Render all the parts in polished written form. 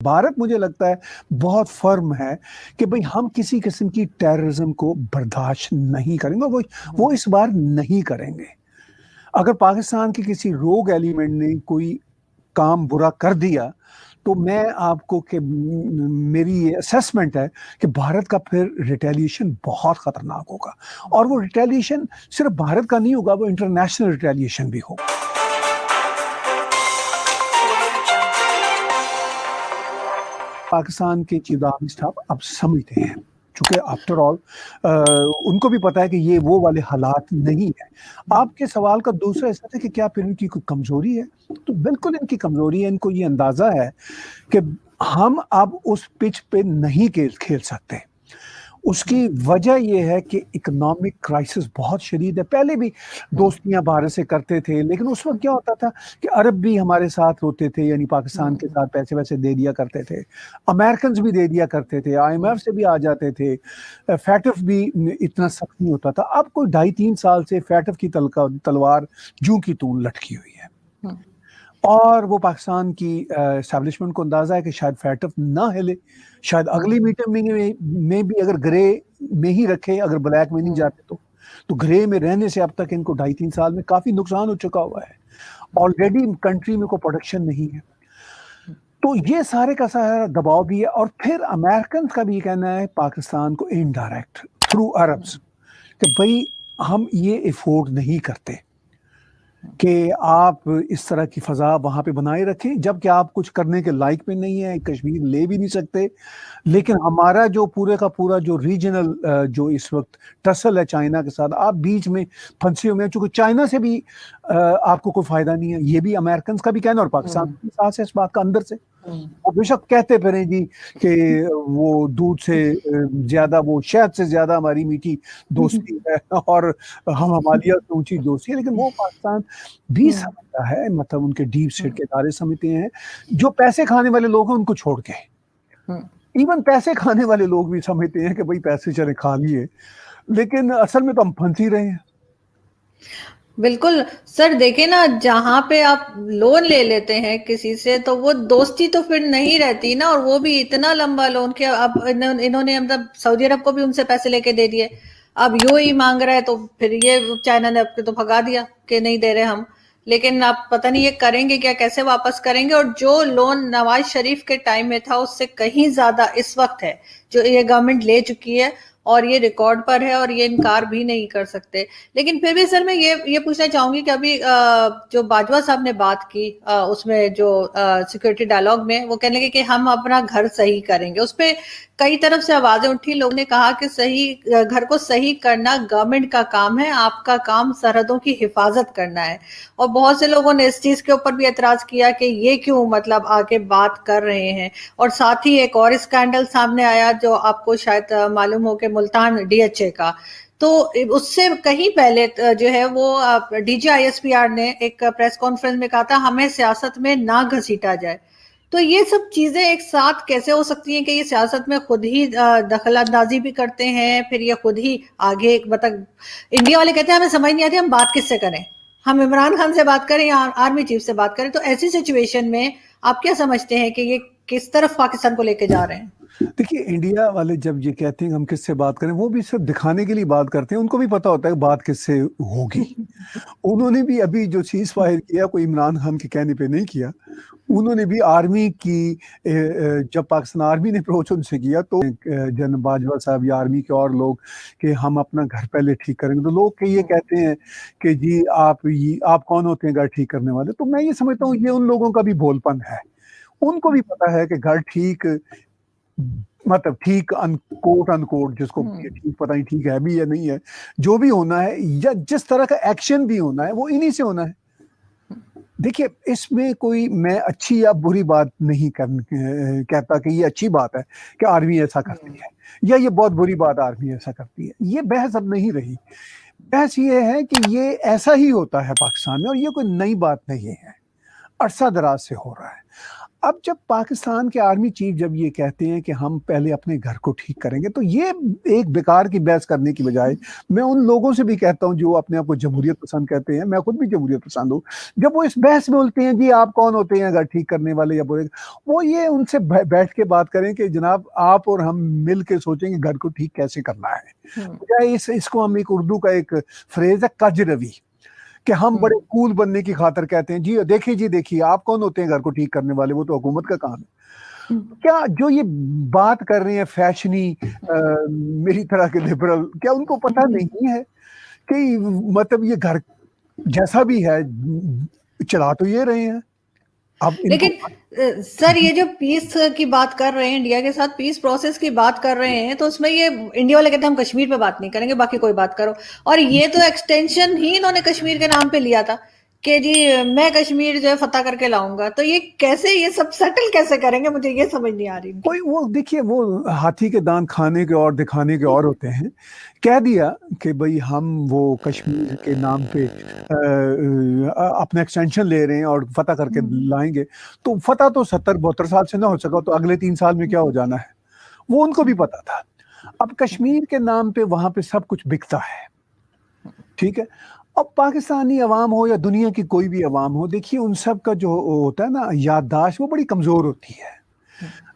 भारत मुझे लगता है बहुत फर्म है कि भाई हम किसी किस्म की टेररिज्म को बर्दाश्त नहीं करेंगे, वो इस बार नहीं करेंगे। अगर पाकिस्तान के किसी रोग एलिमेंट ने कोई काम बुरा कर दिया तो मैं आपको कि मेरी ये असेसमेंट है कि भारत का फिर रिटेलिएशन बहुत खतरनाक होगा, और वो रिटेलिएशन सिर्फ भारत का नहीं होगा, वो इंटरनेशनल रिटेलिएशन भी होगा। पाकिस्तान के चीफ ऑफ आर्मी स्टाफ अब समझते हैं, चूंकि आफ्टर ऑल उनको भी पता है कि ये वो वाले हालात नहीं है। आपके सवाल का दूसरा हिस्सा था कि क्या फिर इनकी कोई कमजोरी है, तो बिल्कुल इनकी कमजोरी है। इनको ये अंदाजा है कि हम अब उस पिच पे नहीं खेल सकते। उसकी वजह यह है कि इकोनॉमिक क्राइसिस बहुत शदीद है। पहले भी दोस्तियां भारत से करते थे, लेकिन उस वक्त क्या होता था कि अरब भी हमारे साथ होते थे, यानी पाकिस्तान के साथ पैसे वैसे दे दिया करते थे, अमेरिकन भी दे दिया करते थे, IMF से भी आ जाते थे, फैटफ भी इतना सख्त नहीं होता था। अब कोई 2.5-3 साल से फैटफ की तलवार जूं की तूल लटकी हुई है, और वो पाकिस्तान की एस्टैब्लिशमेंट को अंदाजा है कि शायद फैटफ ना हिले, शायद अगली मीटिंग में भी अगर ग्रे में ही रखे, अगर ब्लैक में नहीं जाते तो ग्रे में रहने से अब तक इनको 2.5-3 साल में काफी नुकसान हो चुका हुआ है। ऑलरेडी कंट्री में कोई प्रोडक्शन नहीं है, तो ये सारे का सारा दबाव भी है। और फिर अमेरिकन का भी कहना है पाकिस्तान को इनडायरेक्ट थ्रू अरब्स कि भाई हम ये अफोर्ड नहीं करते कि आप इस तरह की फजा वहां पे बनाए रखें, जबकि आप कुछ करने के लायक में नहीं है, कश्मीर ले भी नहीं सकते। लेकिन हमारा जो पूरे का पूरा जो रीजनल जो इस वक्त टसल है चाइना के साथ, आप बीच में फंसे हुए हैं, चूंकि चाइना से भी आपको कोई फायदा नहीं है, ये भी अमेरिकन का भी कहना, और पाकिस्तान के साथ है इस बात का अंदर से। वो बेशक कहते फिरें जी कि वो दूध से ज्यादा, वो शहद से ज्यादा हमारी मीठी दोस्ती है और हम हिमालय से ऊंची दोस्ती है, लेकिन वो पाकिस्तान भी समझता है, मतलब उनके डीप स्टेट के इदारे समझते हैं, जो पैसे खाने वाले लोग हैं उनको छोड़ के, इवन पैसे खाने वाले लोग भी समझते हैं कि भाई पैसे चले खा लिए, लेकिन असल में तो हम फंस ही रहे हैं। बिल्कुल सर, देखे ना, जहां पे आप लोन ले लेते हैं किसी से तो वो दोस्ती तो फिर नहीं रहती ना, और वो भी इतना लंबा लोन के अब इन्होंने मतलब सऊदी अरब को भी उनसे पैसे लेके दे दिए, अब यूएई मांग रहा है, तो फिर ये चाइना ने अब तो भगा दिया कि नहीं दे रहे हम। लेकिन आप पता नहीं ये करेंगे क्या, कैसे वापस करेंगे। और जो लोन नवाज शरीफ के टाइम में था उससे कहीं ज्यादा इस वक्त है जो ये गवर्नमेंट ले चुकी है, और ये रिकॉर्ड पर है, और ये इनकार भी नहीं कर सकते। लेकिन फिर भी सर मैं ये पूछना चाहूंगी कि अभी जो बाजवा साहब ने बात की उसमें जो सिक्योरिटी डायलॉग में, वो कहने लगे कि हम अपना घर सही करेंगे, उस पर कई तरफ से आवाजें उठी। लोगों ने कहा कि सही घर को सही करना गवर्नमेंट का काम है, आपका काम सरहदों की हिफाजत करना है। और बहुत से लोगों ने इस चीज के ऊपर भी एतराज किया कि ये क्यों मतलब आके बात कर रहे हैं। और साथ ही एक और स्कैंडल सामने आया जो आपको शायद मालूम हो कि मुल्तान DHA का, तो उससे कहीं पहले जो है वो DGISPR ने एक प्रेस कॉन्फ्रेंस में कहा था हमें सियासत में ना घसीटा जाए। तो ये सब चीजें एक साथ कैसे हो सकती हैं कि ये सियासत में खुद ही दखल अंदाजी भी करते हैं, फिर ये खुद ही आगे मतलब इंडिया वाले कहते हैं हमें समझ नहीं आती हम बात किससे करें, हम इमरान खान से बात करें या आर्मी चीफ से बात करें। तो ऐसी सिचुएशन में आप क्या समझते हैं कि ये किस तरफ पाकिस्तान को लेके जा रहे हैं? देखिए, इंडिया वाले जब ये कहते हैं हम किससे बात करें, वो भी सिर्फ दिखाने के लिए बात करते हैं, उनको भी पता होता है कि बात किससे होगी। उन्होंने भी अभी जो सीज फायर किया कोई इमरान खान के कहने पे नहीं किया, उन्होंने भी आर्मी की जब पाकिस्तान आर्मी ने अप्रोच उनसे किया तो जनरल बाजवा साहब या आर्मी के और लोग कि हम अपना घर पहले ठीक करेंगे, तो लोग ये कहते हैं कि जी आप कौन होते हैं घर ठीक करने वाले। तो मैं ये समझता हूँ ये उन लोगों का भी भोलपन है, उनको भी पता है कि घर ठीक मतलब ठीक अनकोट जिसको ठीक पता नहीं ठीक है भी या नहीं है, जो भी होना है या जिस तरह का एक्शन भी होना है वो इन्हीं से होना है। देखिए, इसमें कोई मैं अच्छी या बुरी बात नहीं कहता कि ये अच्छी बात है कि आर्मी ऐसा करती है या ये बहुत बुरी बात आर्मी ऐसा करती है, ये बहस अब नहीं रही। बहस ये है कि ये ऐसा ही होता है पाकिस्तान में, और ये कोई नई बात नहीं है, अरसा दराज से हो रहा है। अब जब पाकिस्तान के आर्मी चीफ जब ये कहते हैं कि हम पहले अपने घर को ठीक करेंगे, तो ये एक बेकार की बहस करने की बजाय मैं उन लोगों से भी कहता हूं जो अपने आप को जमहूरियत पसंद कहते हैं, मैं खुद भी जमहूरियत पसंद हूं, जब वो इस बहस में उलते हैं जी आप कौन होते हैं घर ठीक करने वाले या बोले, वो ये उनसे बैठ के बात करें कि जनाब आप और हम मिल के सोचेंगे घर को ठीक कैसे करना है। इसको हम एक उर्दू का एक फ्रेज है कज रवि, कि हम बड़े कूल बनने की खातर कहते हैं जी देखिए आप कौन होते हैं घर को ठीक करने वाले, वो तो हुकूमत का काम है। क्या जो ये बात कर रहे हैं फैशनी मेरी तरह के लिबरल, क्या उनको पता नहीं है कि मतलब ये घर जैसा भी है चला तो ये रहे हैं। अब लेकिन सर ये जो पीस की बात कर रहे हैं, इंडिया के साथ पीस प्रोसेस की बात कर रहे हैं, तो उसमें ये इंडिया वाले कहते हैं हम कश्मीर पे बात नहीं करेंगे, बाकी कोई बात करो, और ये तो एक्सटेंशन ही इन्होंने कश्मीर के नाम पे लिया था कि जी मैं कश्मीर जो है फतह करके लाऊंगा, तो ये कैसे ये सब सेटल कैसे करेंगे, मुझे ये समझ नहीं आ रही। कोई वो देखिए वो हाथी के दांत खाने के और दिखाने के और होते हैं, कह दिया कि भाई हम वो कश्मीर के नाम पे अपना एक्सटेंशन ले रहे हैं और फतह करके लाएंगे, तो फतह तो 70-72 साल से ना हो सका, तो अगले 3 साल में क्या हो जाना है, वो उनको भी पता था। अब कश्मीर के नाम पे वहां पे सब कुछ बिकता है, ठीक है। अब पाकिस्तानी अवाम हो या दुनिया की कोई भी अवाम हो, देखिए उन सब का जो होता है ना याददाश्त, वो बड़ी कमजोर होती है।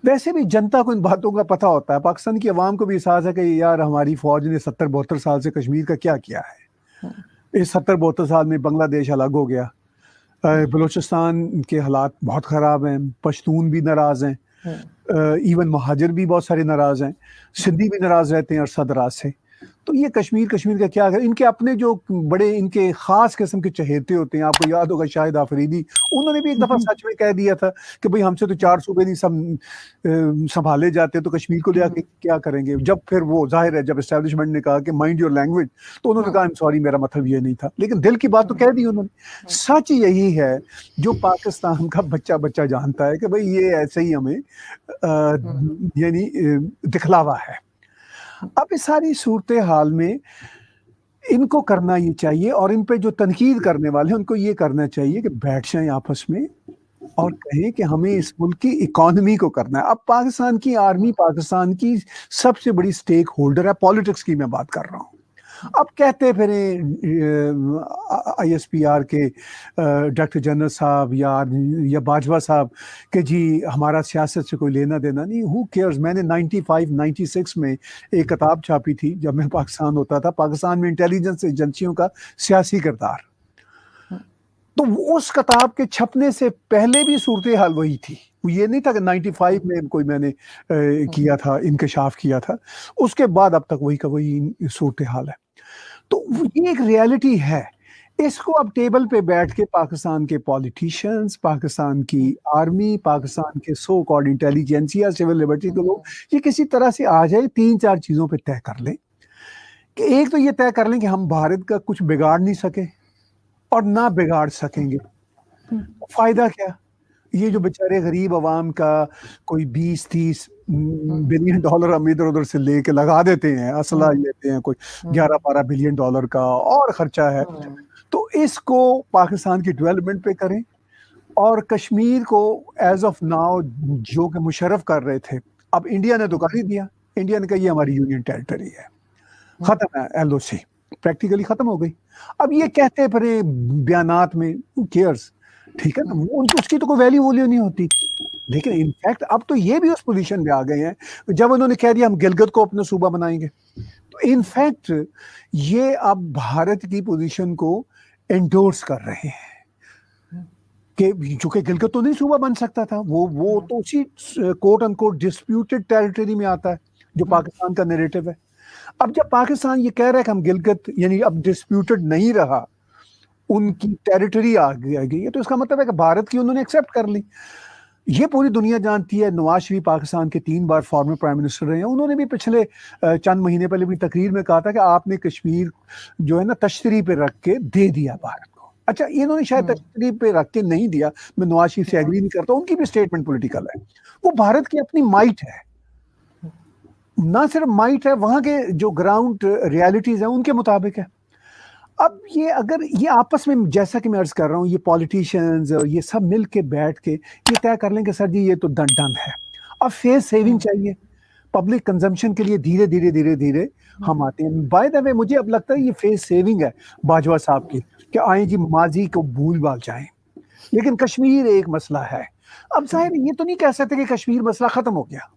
वैसे भी जनता को इन बातों का पता होता है, पाकिस्तान की अवाम को भी एहसास है कि यार हमारी फौज ने 70-72 साल से कश्मीर का क्या किया है। इस 70-72 साल में बांग्लादेश अलग हो गया, बलूचिस्तान के हालात बहुत ख़राब हैं, पश्तून भी नाराज़ हैं, इवन महाजिर भी बहुत सारे नाराज़ हैं, सिंधी भी नाराज़ रहते हैं अरसा दराज से। तो ये कश्मीर का क्या है, इनके अपने जो बड़े इनके खास किस्म के चहेते होते हैं, आपको याद होगा शाहिद आफरीदी, उन्होंने भी एक दफा सच में कह दिया था कि भाई हमसे तो 4 सूबे नहीं संभाले जाते, तो कश्मीर को ले आके क्या करेंगे। जब फिर वो जाहिर है जब एस्टेब्लिशमेंट ने कहा कि माइंड योर लैंग्वेज, तो उन्होंने कहा सॉरी मेरा मतलब ये नहीं था, लेकिन दिल की बात तो कह दी उन्होंने। सच यही है जो पाकिस्तान का बच्चा बच्चा जानता है कि भाई ये ऐसे ही हमें यानी दिखलावा है। अब इस सारी सूरत हाल में इनको करना ये चाहिए, और इन पे जो तनकीद करने वाले हैं उनको ये करना चाहिए कि बैठ जाएं आपस में और कहें कि हमें इस मुल्क की इकोनॉमी को करना है। अब पाकिस्तान की आर्मी पाकिस्तान की सबसे बड़ी स्टेक होल्डर है, पॉलिटिक्स की मैं बात कर रहा हूँ। अब कहते फिर ISPR के डॉक्टर जनरल साहब या बाजवा साहब कि जी हमारा सियासत से कोई लेना देना नहीं, हु केयर्स। मैंने 95-96 में एक किताब छापी थी जब मैं पाकिस्तान होता था, पाकिस्तान में इंटेलिजेंस एजेंसियों का सियासी किरदार। तो उस किताब के छपने से पहले भी सूरत हाल वही थी, ये नहीं था कि 95 में कोई मैंने किया था, इंकशाफ किया था, उसके बाद अब तक वही का वही सूरत हाल है। तो ये एक रियलिटी है। इसको अब टेबल पे बैठ के पाकिस्तान के पॉलिटिशियंस, पाकिस्तान की आर्मी, पाकिस्तान के so called intelligentsia, civil liberty के लोग ये किसी तरह से आ जाए 3-4 चीजों पे तय कर लें कि एक तो ये तय कर लें कि हम भारत का कुछ बिगाड़ नहीं सके और ना बिगाड़ सकेंगे। फायदा क्या, ये जो बेचारे गरीब अवाम का कोई 20-30 बिलियन डॉलर हम इधर उधर से लेके लगा देते हैं, असला लेते हैं कोई 11-12 बिलियन डॉलर का और खर्चा है, तो इसको पाकिस्तान की डेवलपमेंट पे करें। और कश्मीर को एज ऑफ नाउ जो कि मुशर्रफ कर रहे थे, अब इंडिया ने तो कर ही दिया, इंडिया ने कहा ये हमारी यूनियन टेरिटरी है, खत्म है, LOC प्रैक्टिकली खत्म हो गई। अब ये कहते फिर बयानात में हू केयर्स, ठीक है ना, उनको उसकी तो कोई वैल्यू नहीं होती। लेकिन इनफैक्ट अब तो ये भी उस पोजीशन में आ गए हैं जब उन्होंने कह दिया हम गिलगित को अपना सूबा बनाएंगे, तो इनफैक्ट ये अब भारत की पोजीशन को एंडोर्स कर रहे हैं कि चूंकि गिलगित तो नहीं सूबा बन सकता था, वो तो उसी कोट अनकोट डिस्प्यूटेड टेरिटरी में आता है जो पाकिस्तान का नैरेटिव है। अब जब पाकिस्तान ये कह रहा है कि हम गिलगित यानी अब डिस्प्यूटेड नहीं रहा, उनकी टेरिटरी आ गई है, तो इसका मतलब है कि भारत की उन्होंने एक्सेप्ट कर ली। ये पूरी दुनिया जानती है। नवाज शरीफ पाकिस्तान के 3 बार फॉर्मर प्राइम मिनिस्टर रहे हैं, उन्होंने भी पिछले चंद महीने पहले भी तकरीर में कहा था कि आपने कश्मीर जो है ना तश्तरी पे रख के दे दिया भारत को। अच्छा, इन्होंने शायद तश्तरी पे रख के नहीं दिया, मैं नवाज शरीफ से एग्री नहीं करता, उनकी भी स्टेटमेंट पॉलिटिकल है। वो भारत की अपनी माइट है, ना सिर्फ माइट है, वहां के जो ग्राउंड रियलिटीज हैं उनके मुताबिक है। अब ये अगर ये आपस में, जैसा कि मैं अर्ज कर रहा हूँ, ये पॉलिटिशियंस और ये सब मिल के बैठ के ये तय कर लें कि सर जी ये तो डन है, अब फेस सेविंग चाहिए पब्लिक कंजम्पशन के लिए, धीरे धीरे धीरे धीरे हम आते हैं। बाय द वे मुझे अब लगता है ये फेस सेविंग है बाजवा साहब की, कि आए जी माजी को भूल भाल जाएं। लेकिन कश्मीर एक मसला है, अब जाहिर ये तो नहीं कह सकते कि कश्मीर मसला खत्म हो गया।